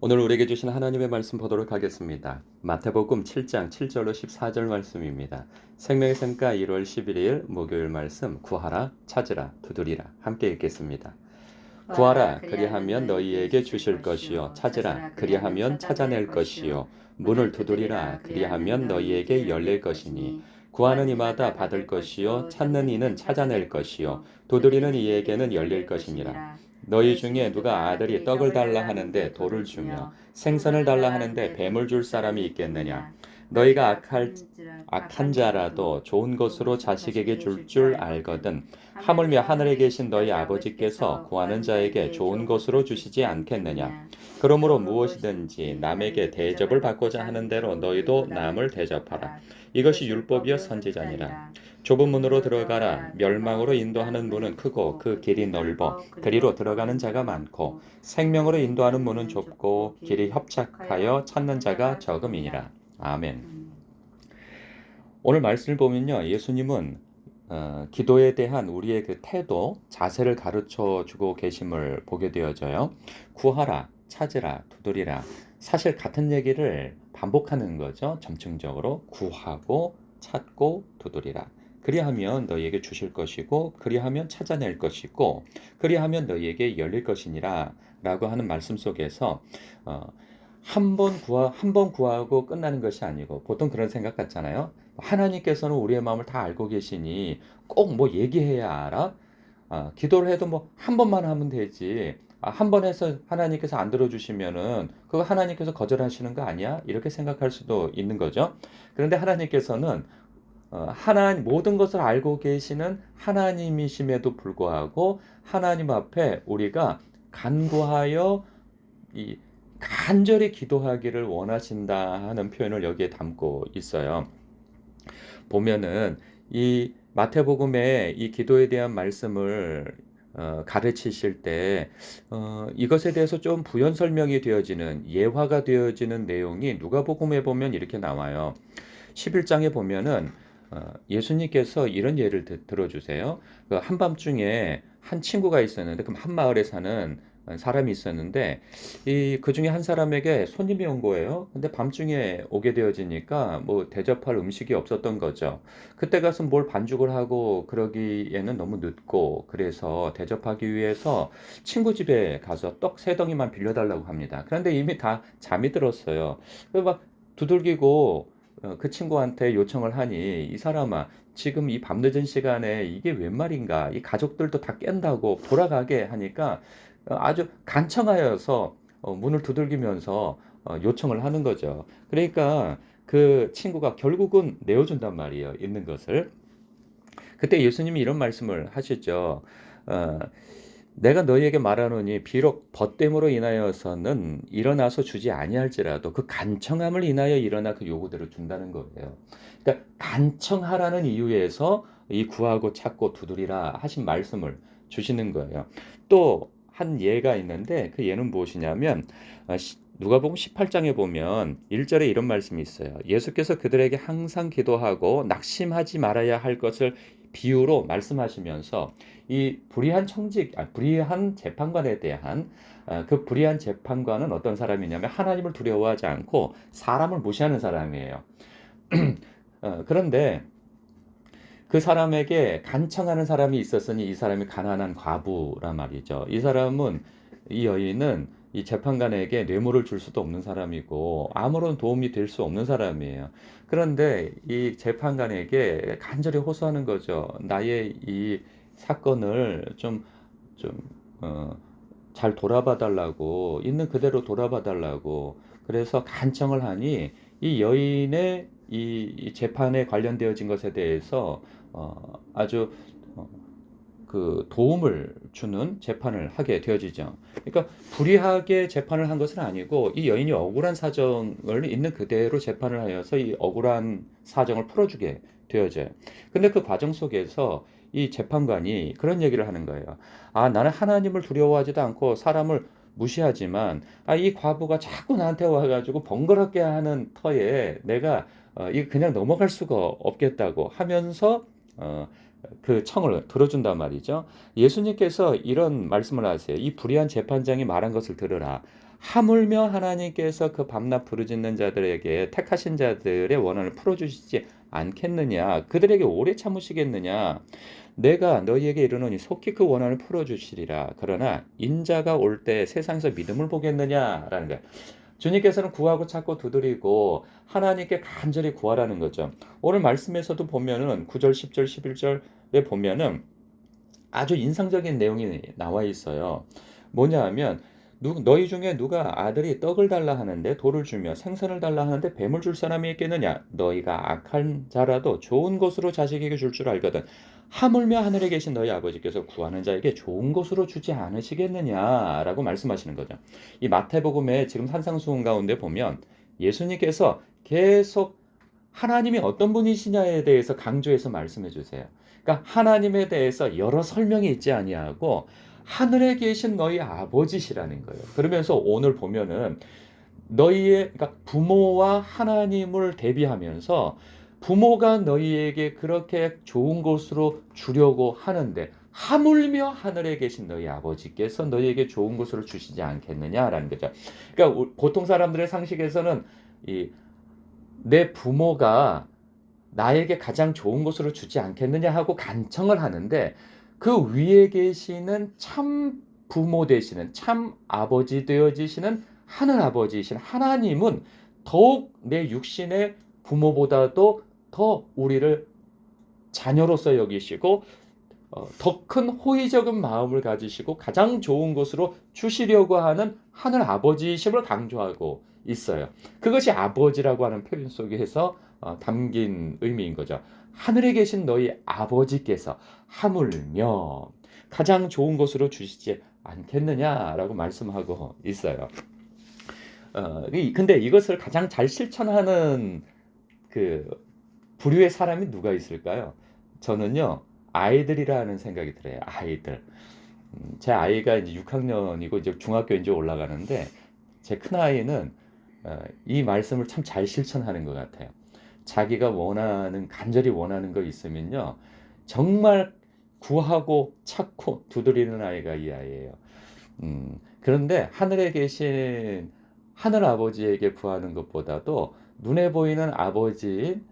오늘 우리에게 주신 하나님의 말씀 보도록 하겠습니다. 마태복음 7장 7절로 14절 말씀입니다. 생명의 샘가 1월 11일 목요일 말씀 구하라 찾으라 두드리라 함께 읽겠습니다. 구하라 그리하면 너희에게 주실 것이요 찾으라 그리하면 찾아낼 것이요 문을 두드리라 그리하면 너희에게 열릴 것이니 구하는 이마다 받을 것이요 찾는 이는 찾아낼 것이요 두드리는 이에게는 열릴 것이니라. 너희 중에 누가 아들이 떡을 달라 하는데 돌을 주며 생선을 달라 하는데 뱀을 줄 사람이 있겠느냐? 너희가 악한 자라도 좋은 것으로 자식에게 줄 알거든 하물며 하늘에 계신 너희 아버지께서 구하는 자에게 좋은 것으로 주시지 않겠느냐? 그러므로 무엇이든지 남에게 대접을 받고자 하는 대로 너희도 남을 대접하라. 이것이 율법이여 선지자니라. 좁은 문으로 들어가라. 멸망으로 인도하는 문은 크고 그 길이 넓어 그리로 들어가는 자가 많고 생명으로 인도하는 문은 좁고 길이 협착하여 찾는 자가 적음이니라. 아멘. 오늘 말씀을 보면요, 예수님은 기도에 대한 우리의 그 태도, 자세를 가르쳐 주고 계심을 보게 되어져요. 구하라, 찾으라, 두드리라. 사실 같은 얘기를 반복하는 거죠. 점층적으로 구하고 찾고 두드리라. 그리하면 너희에게 주실 것이고 그리하면 찾아낼 것이고 그리하면 너희에게 열릴 것이니라 라고 하는 말씀 속에서 한 번 구하고 끝나는 것이 아니고 보통 그런 생각 같잖아요. 하나님께서는 우리의 마음을 다 알고 계시니 꼭 뭐 얘기해야 알아? 기도를 해도 뭐 한 번만 하면 되지. 한 번 해서 하나님께서 안 들어주시면은 그거 하나님께서 거절하시는 거 아니야? 이렇게 생각할 수도 있는 거죠. 그런데 하나님께서는 하나님 모든 것을 알고 계시는 하나님이심에도 불구하고 하나님 앞에 우리가 간구하여 이 간절히 기도하기를 원하신다 하는 표현을 여기에 담고 있어요. 보면은 이 마태복음의 이 기도에 대한 말씀을 가르치실 때 이것에 대해서 좀 부연 설명이 되어지는 예화가 되어지는 내용이 누가복음에 보면 이렇게 나와요. 11장에 보면은 예수님께서 이런 예를 들어주세요. 그 한밤중에 한 친구가 있었는데 그럼 한 마을에 사는 사람이 있었는데 그 중에 한 사람에게 손님이 온 거예요. 근데 밤중에 오게 되어지니까 뭐 대접할 음식이 없었던 거죠. 그때 가서 뭘 반죽을 하고 그러기에는 너무 늦고 그래서 대접하기 위해서 친구 집에 가서 떡 세 덩이만 빌려달라고 합니다. 그런데 이미 다 잠이 들었어요. 그래서 막 두들기고 그 친구한테 요청을 하니 이 사람아 지금 이 밤늦은 시간에 이게 웬 말인가 이 가족들도 다 깬다고 돌아가게 하니까 아주 간청하여서 문을 두들기면서 요청을 하는 거죠. 그러니까 그 친구가 결국은 내어준단 말이에요. 있는 것을. 그때 예수님이 이런 말씀을 하시죠. 어, 내가 너희에게 말하노니 비록 벗됨으로 인하여서는 일어나서 주지 아니할지라도 그 간청함을 인하여 일어나 그 요구대로 준다는 거예요. 그러니까 간청하라는 이유에서 이 구하고 찾고 두드리라 하신 말씀을 주시는 거예요. 또 한 예가 있는데 그 예는 무엇이냐면 누가복음 18장에 보면 1절에 이런 말씀이 있어요. 예수께서 그들에게 항상 기도하고 낙심하지 말아야 할 것을 비유로 말씀하시면서 이 불의한 재판관에 대한 그 불의한 재판관은 어떤 사람이냐면 하나님을 두려워하지 않고 사람을 무시하는 사람이에요. 그런데 그 사람에게 간청하는 사람이 있었으니 이 사람이 가난한 과부란 말이죠. 이 여인은 이 재판관에게 뇌물을 줄 수도 없는 사람이고 아무런 도움이 될 수 없는 사람이에요. 그런데 이 재판관에게 간절히 호소하는 거죠. 나의 이 사건을 좀, 잘 돌아봐 달라고, 있는 그대로 돌아봐 달라고. 그래서 간청을 하니 이 여인의 이 재판에 관련되어진 것에 대해서 아주 그 도움을 주는 재판을 하게 되어지죠. 그러니까 불의하게 재판을 한 것은 아니고 이 여인이 억울한 사정을 있는 그대로 재판을 하여서 이 억울한 사정을 풀어주게 되어져요. 근데 그 과정 속에서 이 재판관이 그런 얘기를 하는 거예요. 나는 하나님을 두려워하지도 않고 사람을 무시하지만 이 과부가 자꾸 나한테 와가지고 번거롭게 하는 터에 내가 이거 그냥 넘어갈 수가 없겠다고 하면서 그 청을 들어준단 말이죠. 예수님께서 이런 말씀을 하세요. 이 불의한 재판장이 말한 것을 들으라. 하물며 하나님께서 그 밤낮 부르짖는 자들에게 택하신 자들의 원한을 풀어주시지 않겠느냐? 그들에게 오래 참으시겠느냐? 내가 너희에게 이르노니 속히 그 원한을 풀어주시리라. 그러나 인자가 올 때 세상에서 믿음을 보겠느냐라는 거예요. 주님께서는 구하고 찾고 두드리고 하나님께 간절히 구하라는 거죠. 오늘 말씀에서도 보면은 9절, 10절, 11절에 보면은 아주 인상적인 내용이 나와 있어요. 뭐냐 하면 너희 중에 누가 아들이 떡을 달라 하는데 돌을 주며 생선을 달라 하는데 뱀을 줄 사람이 있겠느냐? 너희가 악한 자라도 좋은 것으로 자식에게 줄 줄 알거든. 하물며 하늘에 계신 너희 아버지께서 구하는 자에게 좋은 것으로 주지 않으시겠느냐라고 말씀하시는 거죠. 이 마태복음에 지금 산상수훈 가운데 보면 예수님께서 계속 하나님이 어떤 분이시냐에 대해서 강조해서 말씀해 주세요. 그러니까 하나님에 대해서 여러 설명이 있지 아니하고 하늘에 계신 너희 아버지시라는 거예요. 그러면서 오늘 보면은 너희의 그러니까 부모와 하나님을 대비하면서 부모가 너희에게 그렇게 좋은 것으로 주려고 하는데 하물며 하늘에 계신 너희 아버지께서 너희에게 좋은 것으로 주시지 않겠느냐라는 거죠. 그러니까 보통 사람들의 상식에서는 이 내 부모가 나에게 가장 좋은 것으로 주지 않겠느냐 하고 간청을 하는데 그 위에 계시는 참 부모 되시는 참 아버지 되어지시는 하늘 아버지이신 하나님은 더욱 내 육신의 부모보다도 더 우리를 자녀로서 여기시고 더 큰 호의적인 마음을 가지시고 가장 좋은 것으로 주시려고 하는 하늘 아버지이심을 강조하고 있어요. 그것이 아버지라고 하는 표현 속에서 담긴 의미인 거죠. 하늘에 계신 너희 아버지께서 하물며 가장 좋은 것으로 주시지 않겠느냐라고 말씀하고 있어요. 근데 이것을 가장 잘 실천하는 그 부류의 사람이 누가 있을까요? 저는요, 아이들이라는 생각이 들어요. 아이들. 제 아이가 이제 6학년이고 이제 중학교 이제 올라가는데 제 큰아이는 이 말씀을 참 잘 실천하는 것 같아요. 자기가 간절히 원하는 거 있으면요, 정말 구하고 찾고 두드리는 아이가 이 아이예요. 그런데 하늘에 계신 하늘 아버지에게 구하는 것보다도 눈에 보이는 아버지인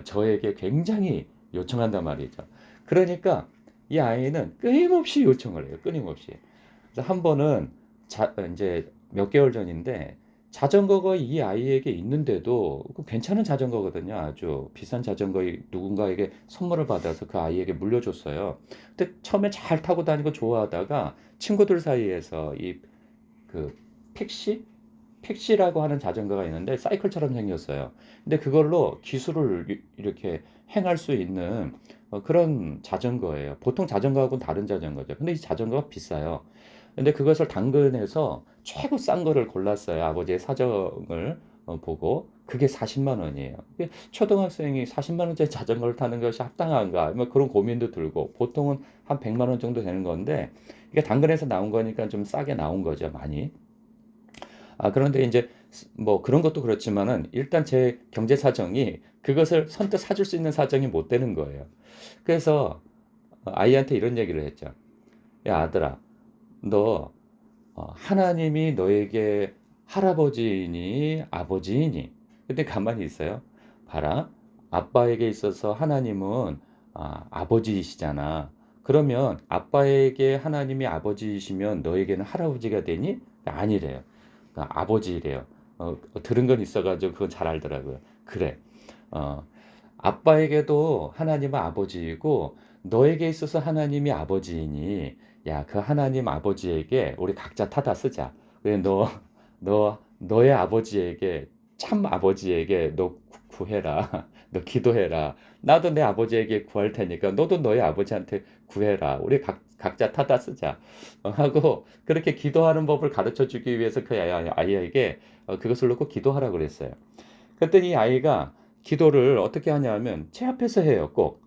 저에게 굉장히 요청한단 말이죠. 그러니까 이 아이는 끊임없이 요청을 해요. 끊임없이. 그래서 한 번은 이제 몇 개월 전인데 자전거가 이 아이에게 있는데도 괜찮은 자전거거든요. 아주 비싼 자전거 누군가에게 선물을 받아서 그 아이에게 물려줬어요. 근데 처음에 잘 타고 다니고 좋아하다가 친구들 사이에서 그 픽시라고 하는 자전거가 있는데 사이클처럼 생겼어요. 근데 그걸로 기술을 이렇게 행할 수 있는 그런 자전거예요. 보통 자전거하고는 다른 자전거죠. 근데 이 자전거가 비싸요. 근데 그것을 당근에서 최고 싼 거를 골랐어요. 아버지의 사정을 보고. 그게 40만 원이에요. 초등학생이 40만 원짜리 자전거를 타는 것이 합당한가? 뭐 그런 고민도 들고 보통은 한 100만 원 정도 되는 건데 이게 당근에서 나온 거니까 좀 싸게 나온 거죠, 많이. 그런데 이제 뭐 그런 것도 그렇지만은 일단 제 경제 사정이 그것을 선뜻 사줄 수 있는 사정이 못 되는 거예요. 그래서 아이한테 이런 얘기를 했죠. 야, 아들아, 너 하나님이 너에게 할아버지이니 아버지이니? 근데 가만히 있어요. 봐라. 아빠에게 있어서 하나님은 아버지이시잖아. 그러면 아빠에게 하나님이 아버지이시면 너에게는 할아버지가 되니? 아니래요. 아버지래요. 들은 건 있어가지고 그건 잘 알더라고요. 그래. 아빠에게도 하나님은 아버지이고 너에게 있어서 하나님이 아버지이니 야, 그 하나님 아버지에게 우리 각자 타다 쓰자. 왜 너의 아버지에게 참 아버지에게 너 구해라. 너 기도해라. 나도 내 아버지에게 구할 테니까 너도 너의 아버지한테 구해라. 우리 각자 타다 쓰자. 하고 그렇게 기도하는 법을 가르쳐 주기 위해서 그 아이에게 그것을 놓고 기도하라고 그랬어요. 그랬더니 이 아이가 기도를 어떻게 하냐면 제 앞에서 해요. 꼭.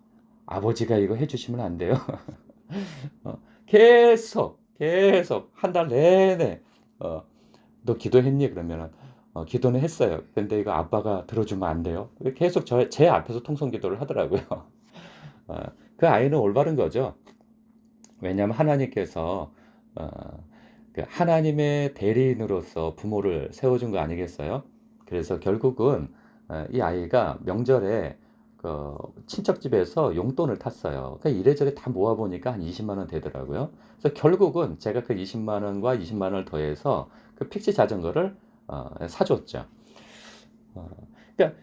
아버지가 이거 해주시면 안 돼요. 계속 한 달 내내 너 기도했니? 그러면은 기도는 했어요. 근데 이거 아빠가 들어주면 안 돼요. 계속 제 앞에서 통성 기도를 하더라고요. 그 아이는 올바른 거죠. 왜냐하면 하나님께서 그 하나님의 대리인으로서 부모를 세워준 거 아니겠어요? 그래서 결국은 이 아이가 명절에 그 친척 집에서 용돈을 탔어요. 그러니까 이래저래 다 모아 보니까 한 20만 원 되더라고요. 그래서 결국은 제가 그 20만 원과 20만 원을 더해서 그 픽시 자전거를 사줬죠. 어, 그러니까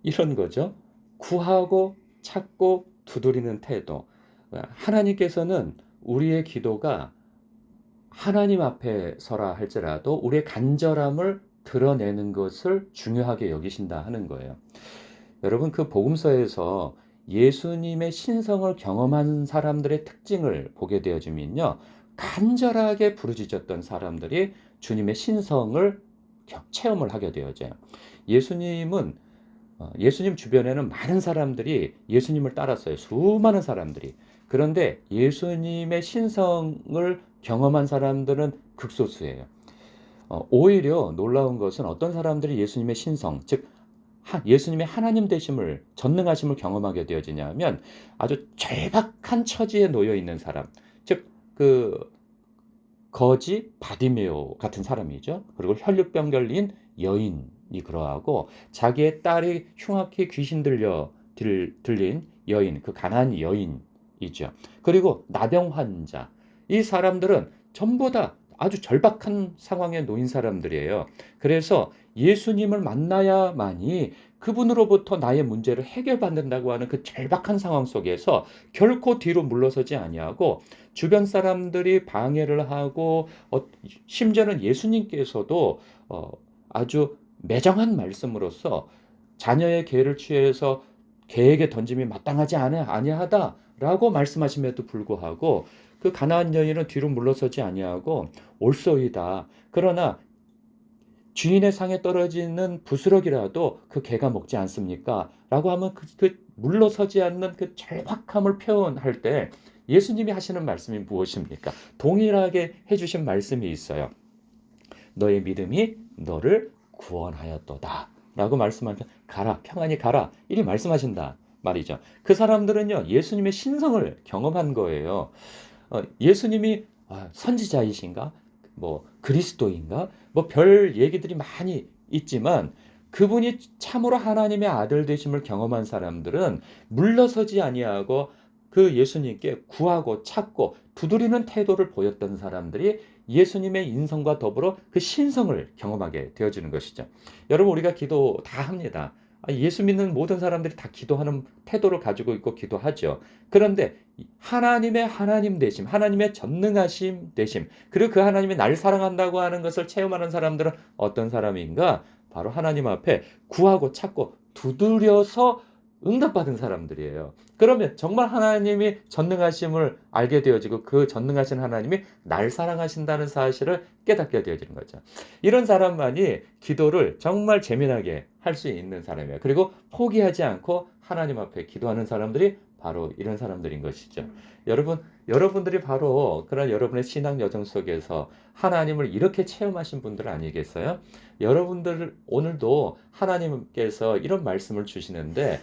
이런 거죠. 구하고 찾고 두드리는 태도. 하나님께서는 우리의 기도가 하나님 앞에 서라 할지라도 우리의 간절함을 드러내는 것을 중요하게 여기신다 하는 거예요. 여러분, 그 복음서에서 예수님의 신성을 경험한 사람들의 특징을 보게 되어지면요, 간절하게 부르짖었던 사람들이 주님의 신성을 체험을 하게 되어져요. 예수님은 예수님 주변에는 많은 사람들이 예수님을 따랐어요. 수많은 사람들이. 그런데 예수님의 신성을 경험한 사람들은 극소수예요. 오히려 놀라운 것은 어떤 사람들이 예수님의 신성, 즉 예수님의 하나님 되심을, 전능하심을 경험하게 되어지냐면 아주 절박한 처지에 놓여 있는 사람, 즉 그 거지 바디메오 같은 사람이죠. 그리고 혈류병 걸린 여인이 그러하고 자기의 딸이 흉악히 귀신 들린 여인, 그 가난한 여인이죠. 그리고 나병 환자. 이 사람들은 전부 다 아주 절박한 상황에 놓인 사람들이에요. 그래서 예수님을 만나야만이 그분으로부터 나의 문제를 해결받는다고 하는 그 절박한 상황 속에서 결코 뒤로 물러서지 아니하고 주변 사람들이 방해를 하고 심지어는 예수님께서도 아주 매정한 말씀으로써 자녀의 개를 취해서 개에게 던짐이 마땅하지 아니하다라고 말씀하심에도 불구하고 그 가나안 여인은 뒤로 물러서지 아니하고 올소이다. 그러나 주인의 상에 떨어지는 부스러기라도 그 개가 먹지 않습니까? 라고 하면 그 물러서지 않는 그 절박함을 표현할 때 예수님이 하시는 말씀이 무엇입니까? 동일하게 해주신 말씀이 있어요. 너의 믿음이 너를 구원하였도다. 라고 말씀하니까 가라, 평안히 가라. 이리 말씀하신다 말이죠. 그 사람들은요, 예수님의 신성을 경험한 거예요. 예수님이 선지자이신가? 뭐 그리스도인가? 뭐 별 얘기들이 많이 있지만 그분이 참으로 하나님의 아들 되심을 경험한 사람들은 물러서지 아니하고 그 예수님께 구하고 찾고 두드리는 태도를 보였던 사람들이 예수님의 인성과 더불어 그 신성을 경험하게 되어지는 것이죠. 여러분, 우리가 기도 다 합니다. 예수 믿는 모든 사람들이 다 기도하는 태도를 가지고 있고 기도하죠. 그런데 하나님의 하나님 되심, 하나님의 전능하심 되심, 그리고 그 하나님이 날 사랑한다고 하는 것을 체험하는 사람들은 어떤 사람인가? 바로 하나님 앞에 구하고 찾고 두드려서 응답받은 사람들이에요. 그러면 정말 하나님이 전능하심을 알게 되어지고 그 전능하신 하나님이 날 사랑하신다는 사실을 깨닫게 되어지는 거죠. 이런 사람만이 기도를 정말 재미나게 할 수 있는 사람이에요. 그리고 포기하지 않고 하나님 앞에 기도하는 사람들이 바로 이런 사람들인 것이죠. 여러분들이 바로 그런 여러분의 신앙 여정 속에서 하나님을 이렇게 체험하신 분들 아니겠어요? 여러분들 오늘도 하나님께서 이런 말씀을 주시는데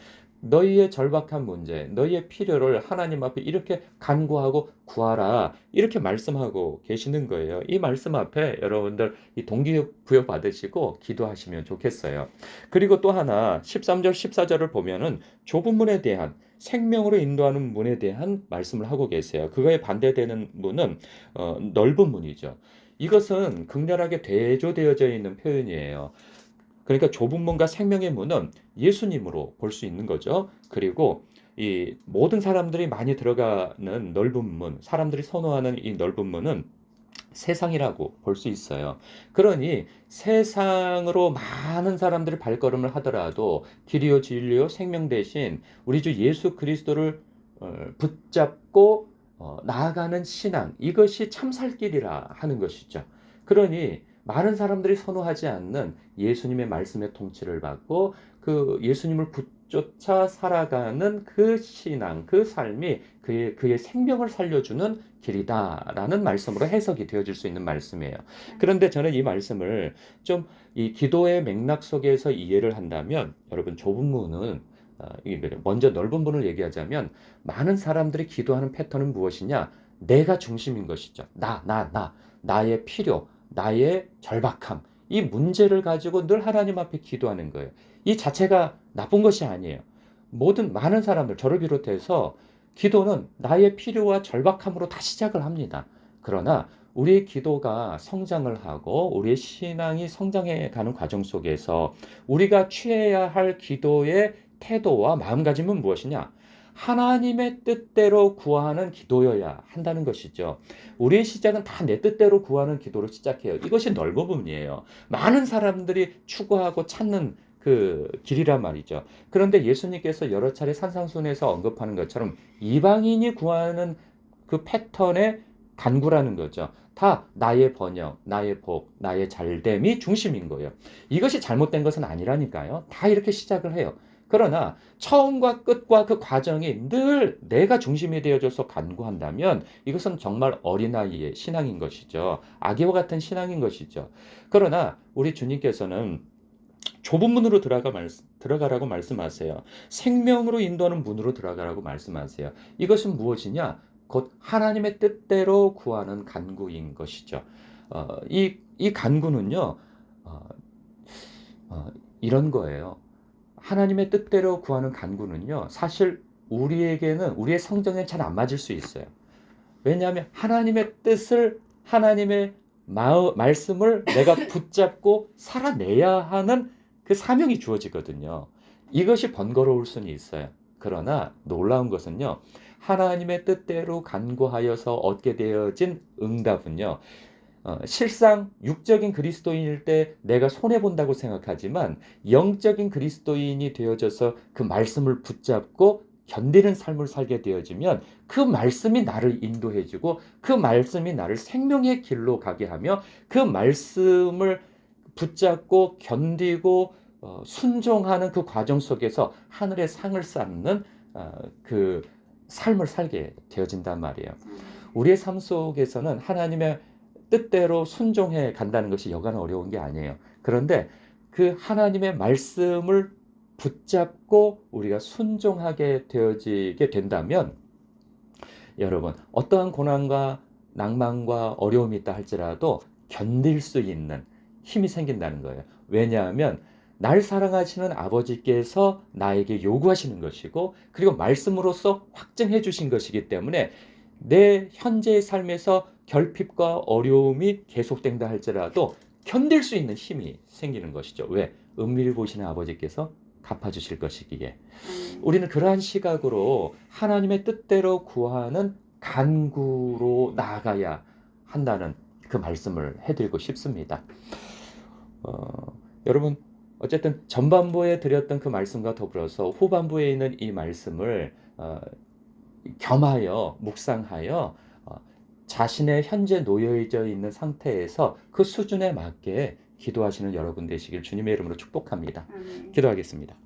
너희의 절박한 문제, 너희의 필요를 하나님 앞에 이렇게 간구하고 구하라. 이렇게 말씀하고 계시는 거예요. 이 말씀 앞에 여러분들 이 동기부여 받으시고 기도하시면 좋겠어요. 그리고 또 하나 13절, 14절을 보면은 좁은 문에 대한 생명으로 인도하는 문에 대한 말씀을 하고 계세요. 그거에 반대되는 문은 넓은 문이죠. 이것은 극렬하게 대조되어져 있는 표현이에요. 그러니까 좁은 문과 생명의 문은 예수님으로 볼 수 있는 거죠. 그리고 이 모든 사람들이 많이 들어가는 넓은 문, 사람들이 선호하는 이 넓은 문은 세상이라고 볼 수 있어요. 그러니 세상으로 많은 사람들이 발걸음을 하더라도 길이요 진리요 생명 대신 우리 주 예수 그리스도를 붙잡고 나아가는 신앙, 이것이 참살길이라 하는 것이죠. 그러니 많은 사람들이 선호하지 않는 예수님의 말씀의 통치를 받고 그 예수님을 붙쫓아 살아가는 그 신앙, 그 삶이 그의 생명을 살려주는 길이다라는 말씀으로 해석이 되어질 수 있는 말씀이에요. 그런데 저는 이 말씀을 좀 이 기도의 맥락 속에서 이해를 한다면 여러분, 좁은 문은 먼저 넓은 문을 얘기하자면 많은 사람들이 기도하는 패턴은 무엇이냐? 내가 중심인 것이죠. 나의 필요, 나의 절박함, 이 문제를 가지고 늘 하나님 앞에 기도하는 거예요. 이 자체가 나쁜 것이 아니에요. 많은 사람들, 저를 비롯해서 기도는 나의 필요와 절박함으로 다 시작을 합니다. 그러나 우리의 기도가 성장을 하고 우리의 신앙이 성장해 가는 과정 속에서 우리가 취해야 할 기도의 태도와 마음가짐은 무엇이냐? 하나님의 뜻대로 구하는 기도여야 한다는 것이죠. 우리의 시작은 다 내 뜻대로 구하는 기도로 시작해요. 이것이 넓은 부분이에요. 많은 사람들이 추구하고 찾는 그 길이란 말이죠. 그런데 예수님께서 여러 차례 산상순에서 언급하는 것처럼 이방인이 구하는 그 패턴의 간구라는 거죠. 다 나의 번영, 나의 복, 나의 잘됨이 중심인 거예요. 이것이 잘못된 것은 아니라니까요. 다 이렇게 시작을 해요. 그러나 처음과 끝과 그 과정이 늘 내가 중심이 되어져서 간구한다면 이것은 정말 어린아이의 신앙인 것이죠. 아기와 같은 신앙인 것이죠. 그러나 우리 주님께서는 좁은 문으로 들어가라고 말씀하세요. 생명으로 인도하는 문으로 들어가라고 말씀하세요. 이것은 무엇이냐? 곧 하나님의 뜻대로 구하는 간구인 것이죠. 이 간구는요, 어, 이런 거예요. 하나님의 뜻대로 구하는 간구는요, 사실 우리에게는 우리의 성정에 잘 안 맞을 수 있어요. 왜냐하면 하나님의 뜻을 하나님의 말씀을 내가 붙잡고 살아내야 하는 그 사명이 주어지거든요. 이것이 번거로울 수는 있어요. 그러나 놀라운 것은요, 하나님의 뜻대로 간구하여서 얻게 되어진 응답은요, 실상 육적인 그리스도인일 때 내가 손해본다고 생각하지만 영적인 그리스도인이 되어져서 그 말씀을 붙잡고 견디는 삶을 살게 되어지면 그 말씀이 나를 인도해주고 그 말씀이 나를 생명의 길로 가게 하며 그 말씀을 붙잡고 견디고 순종하는 그 과정 속에서 하늘의 상을 쌓는 그 삶을 살게 되어진단 말이에요. 우리의 삶 속에서는 하나님의 뜻대로 순종해 간다는 것이 여간 어려운 게 아니에요. 그런데 그 하나님의 말씀을 붙잡고 우리가 순종하게 되어지게 된다면 여러분 어떠한 고난과 낭만과 어려움이 있다 할지라도 견딜 수 있는 힘이 생긴다는 거예요. 왜냐하면 날 사랑하시는 아버지께서 나에게 요구하시는 것이고 그리고 말씀으로써 확증해 주신 것이기 때문에 내 현재의 삶에서 결핍과 어려움이 계속된다 할지라도 견딜 수 있는 힘이 생기는 것이죠. 왜? 은밀히 보시는 아버지께서 갚아주실 것이기에. 우리는 그러한 시각으로 하나님의 뜻대로 구하는 간구로 나아가야 한다는 그 말씀을 해드리고 싶습니다. 여러분 어쨌든 전반부에 드렸던 그 말씀과 더불어서 후반부에 있는 이 말씀을 겸하여 묵상하여 자신의 현재 놓여져 있는 상태에서 그 수준에 맞게 기도하시는 여러분 되시길 주님의 이름으로 축복합니다. 기도하겠습니다.